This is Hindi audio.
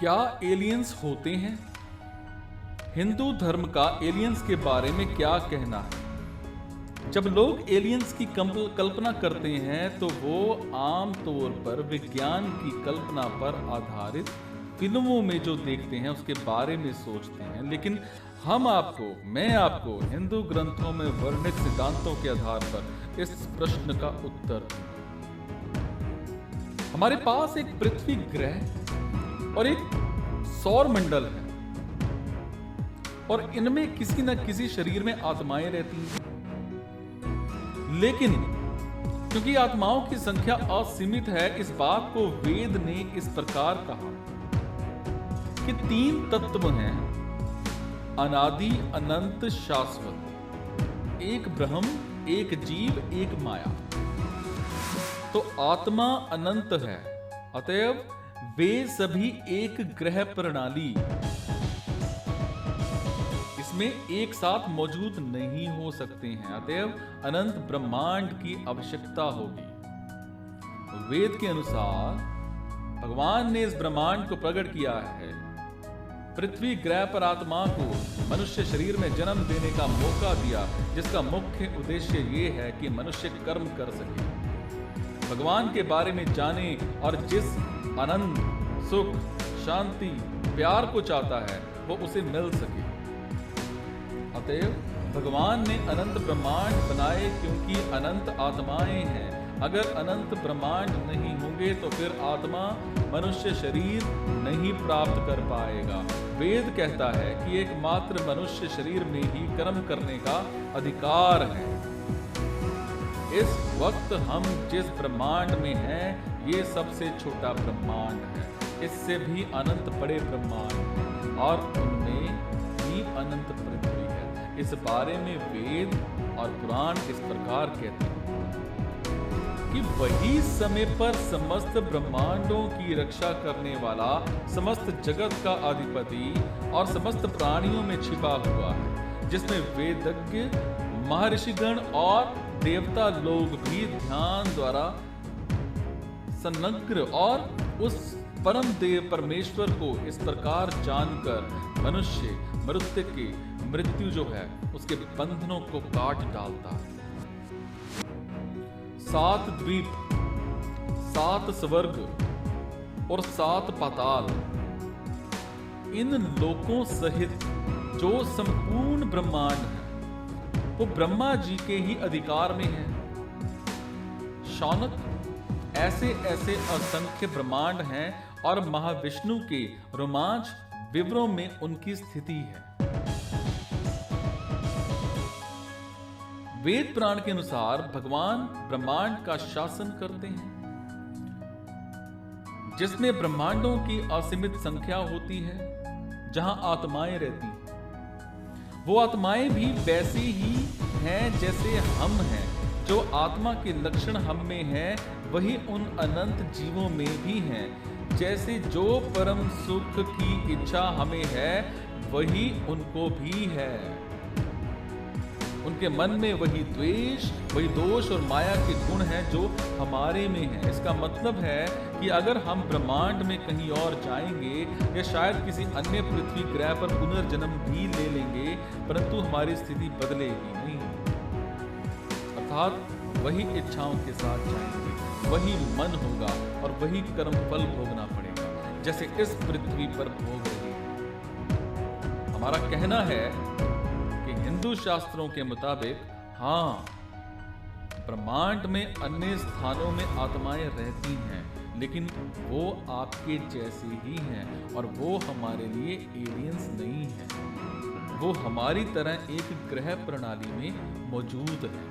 क्या एलियंस होते हैं? हिंदू धर्म का एलियंस के बारे में क्या कहना है? जब लोग एलियंस की कल्पना करते हैं तो वो आम तौर पर विज्ञान की कल्पना पर आधारित फिल्मों में जो देखते हैं उसके बारे में सोचते हैं, लेकिन मैं आपको हिंदू ग्रंथों में वर्णित सिद्धांतों के आधार पर इस प्रश्न का उत्तर दूंगा। हमारे पास एक पृथ्वी ग्रह और एक सौर मंडल है और इनमें किसी न किसी शरीर में आत्माएं रहती हैं। लेकिन क्योंकि आत्माओं की संख्या असीमित है, इस बात को वेद ने इस प्रकार कहा कि 3 तत्व हैं, अनादि अनंत शाश्वत, एक ब्रह्म, एक जीव, एक माया। तो आत्मा अनंत है, अतएव वे सभी एक ग्रह प्रणाली इसमें एक साथ मौजूद नहीं हो सकते हैं, अतएव अनंत ब्रह्मांड की आवश्यकता होगी। वेद के अनुसार भगवान ने इस ब्रह्मांड को प्रकट किया है। पृथ्वी ग्रह पर आत्मा को मनुष्य शरीर में जन्म देने का मौका दिया, जिसका मुख्य उद्देश्य ये है कि मनुष्य कर्म कर सके, भगवान के बारे में जाने और जिस आनंद, सुख, शांति, प्यार को चाहता है वो उसे मिल सके। अतएव भगवान ने अनंत ब्रह्मांड बनाए क्योंकि अनंत आत्माएं हैं। अगर अनंत ब्रह्मांड नहीं होंगे तो फिर आत्मा मनुष्य शरीर नहीं प्राप्त कर पाएगा। वेद कहता है कि एकमात्र मनुष्य शरीर में ही कर्म करने का अधिकार है। इस वक्त हम जिस ब्रह्मांड में हैं, ये सबसे छोटा ब्रह्मांड है। इससे भी अनंत बड़े ब्रह्मांड हैं और उनमें भी अनंत पृथ्वी है। इस बारे में वेद और पुराण इस प्रकार कहते हैं कि वही समय पर समस्त ब्रह्मांडों की रक्षा करने वाला, समस्त जगत का अधिपति और समस्त प्राणियों में छिपा हुआ है, जिसमें वेदज्ञ, महर्षिगण और देवता लोग भी ध्यान द्वारा संलग्न और उस परम देव परमेश्वर को इस प्रकार जानकर मनुष्य मृत्यु जो है उसके बंधनों को काट डालता है। 7 द्वीप, 7 स्वर्ग और 7 पाताल, इन लोकों सहित जो संपूर्ण ब्रह्मांड है वो ब्रह्मा जी के ही अधिकार में है। शौनक, ऐसे ऐसे असंख्य ब्रह्मांड हैं और महाविष्णु के रोमांच विवरों में उनकी स्थिति है। वेद पुराण के अनुसार भगवान ब्रह्मांड का शासन करते हैं, जिसमें ब्रह्मांडों की असीमित संख्या होती है, जहां आत्माएं रहती हैं। वो आत्माएं भी वैसे ही हैं जैसे हम हैं। जो आत्मा के लक्षण हम में हैं, वही उन अनंत जीवों में भी हैं। जैसे जो परम सुख की इच्छा हमें है, वही उनको भी है। उनके मन में वही द्वेष, वही दोष और माया के गुण हैं जो हमारे में हैं। इसका मतलब है कि अगर हम ब्रह्मांड में कहीं और जाएंगे या शायद किसी अन्य पृथ्वी ग्रह पर पुनर्जन्म भी ले लेंगे, परंतु हमारी स्थिति बदलेगी नहीं। अर्थात वही इच्छाओं के साथ जाएंगे, वही मन होगा और वही कर्म फल भोगना पड़ेगा, जैसे इस पृथ्वी पर भोग रही है। हमारा कहना है कि हिंदू शास्त्रों के मुताबिक हाँ, ब्रह्मांड में अन्य स्थानों में आत्माएं रहती हैं, लेकिन वो आपके जैसे ही हैं और वो हमारे लिए एलियंस नहीं हैं। वो हमारी तरह एक ग्रह प्रणाली में मौजूद है।